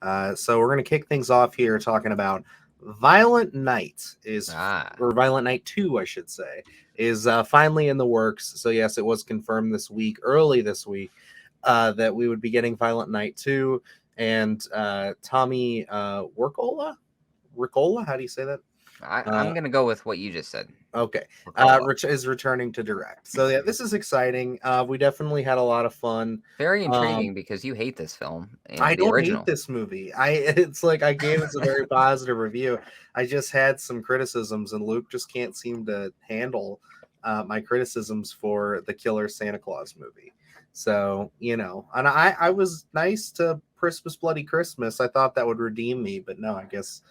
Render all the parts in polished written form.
So we're going to kick things off here talking about Violent Night or Violent Night 2, I should say, is finally in the works. So yes, it was confirmed early this week, that we would be getting Violent Night 2, and Tommy Ricola, how do you say that? I'm gonna go with what you just said. Okay. Ricola. Rich is returning to direct. So yeah, this is exciting. We definitely had a lot of fun. Very Um, intriguing because you hate this film I and the don't hate original. this movie. It's like I gave it a very positive review. I just had some criticisms, and Luke just can't seem to handle my criticisms for the Killer Santa Claus movie. So and I was nice to Christmas Bloody Christmas. I thought that would redeem me, but no, I guess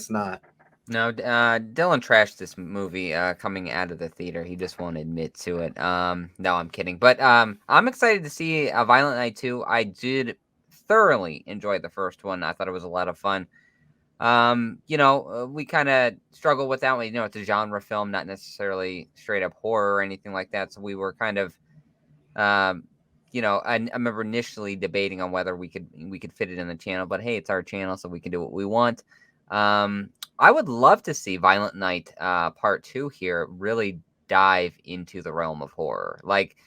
not. No, Dylan trashed this movie coming out of the theater. He just won't admit to it. No, I'm kidding. But I'm excited to see Violent Night 2. I did thoroughly enjoy the first one. I thought it was a lot of fun. We kind of struggle with that one. It's a genre film, not necessarily straight up horror or anything like that. So we were kind of, um, I remember initially debating on whether we could fit it in the channel, but hey, it's our channel, so we can do what we want. Um, I would love to see Violent Night Part Two here really dive into the realm of horror, like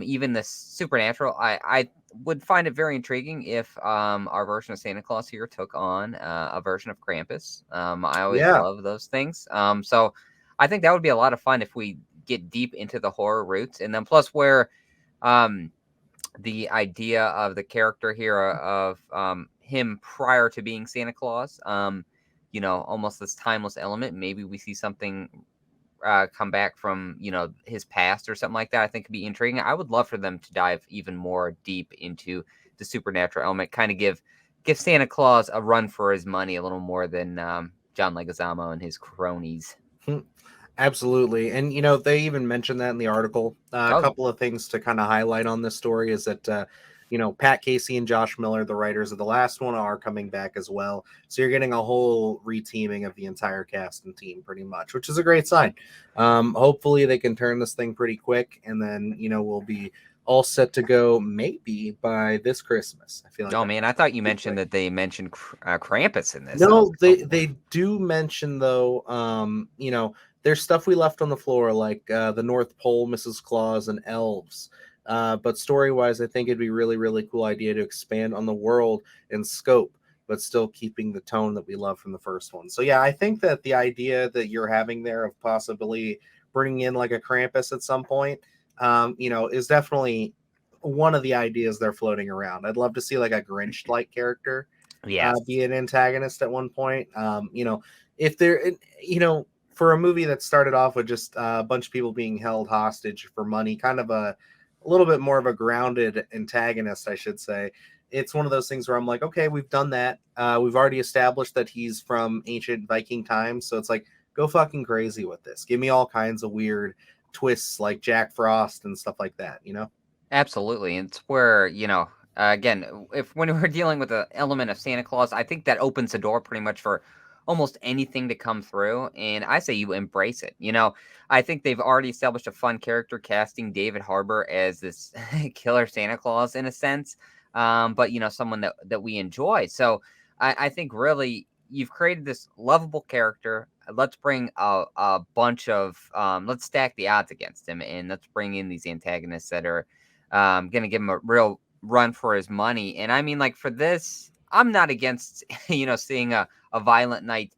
even the supernatural. I would find it very intriguing if our version of Santa Claus here took on a version of Krampus. I always Yeah, love those things. So I think that would be a lot of fun if we get deep into the horror roots, and then plus where um, the idea of the character here of him prior to being Santa Claus, almost this timeless element. Maybe we see something come back from his past or something like that. I think could be intriguing. I would love for them to dive even more deep into the supernatural element, kind of give Santa Claus a run for his money a little more than John Leguizamo and his cronies. absolutely. And they even mentioned that in the article. A Oh, couple of things to kind of highlight on this story is that Pat Casey and Josh Miller, the writers of the last one, are coming back as well. So you're getting a whole reteaming of the entire cast and team, pretty much, which is a great sign. Hopefully they can turn this thing pretty quick, and then we'll be all set to go maybe by this Christmas. I feel like oh that's man, I thought you too mentioned quick. that they mentioned Krampus in this. I was No, like, they oh they boy. do mention though. There's stuff we left on the floor like the North Pole, Mrs. Claus, and elves. But story wise, I think it'd be really really cool idea to expand on the world and scope, but still keeping the tone that we love from the first one. So yeah, I think that the idea that you're having there of possibly bringing in like a Krampus at some point, is definitely one of the ideas they're floating around. I'd love to see like a Grinch like character Yes. be an antagonist at one point. If they're, for a movie that started off with just a bunch of people being held hostage for money, kind of a little bit more of a grounded antagonist, I should say. It's one of those things where I'm like, okay, we've done that. We've already established that he's from ancient Viking times. So it's like, go fucking crazy with this. Give me all kinds of weird twists like Jack Frost and stuff like that? Absolutely. It's where, again, if when we're dealing with the element of Santa Claus, I think that opens the door pretty much for almost anything to come through. And I say you embrace it. I think they've already established a fun character casting David Harbour as this killer Santa Claus in a sense. But someone that we enjoy. So I think really you've created this lovable character. Let's bring a bunch of let's stack the odds against him and let's bring in these antagonists that are gonna give him a real run for his money. And I mean, like for this, I'm not against seeing a violent night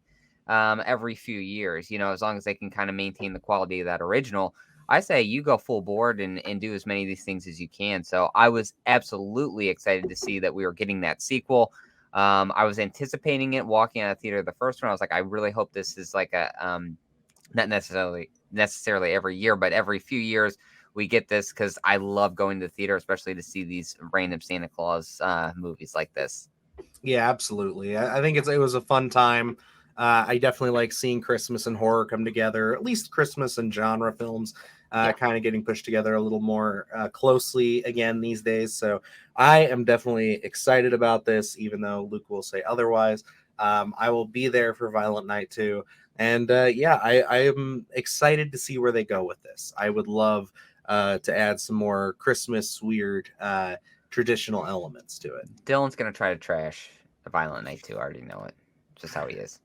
every few years. As long as they can kind of maintain the quality of that original. I say you go full board and do as many of these things as you can. So I was absolutely excited to see that we were getting that sequel. I was anticipating it walking out of the theater the first one. I was like, I really hope this is like a not necessarily every year, but every few years we get this because I love going to the theater, especially to see these random Santa Claus movies like this. Yeah, absolutely. I think it was a fun time. I definitely like seeing Christmas and horror come together, at least Christmas and genre films Yeah. kind of getting pushed together a little more closely again these days. So I am definitely excited about this, even though Luke will say otherwise. I will be there for Violent Night too. And yeah, I am excited to see where they go with this. I would love to add some more Christmas weird traditional elements to it. Dylan's gonna try to trash a Violent Night too. I already know it. Just how he is.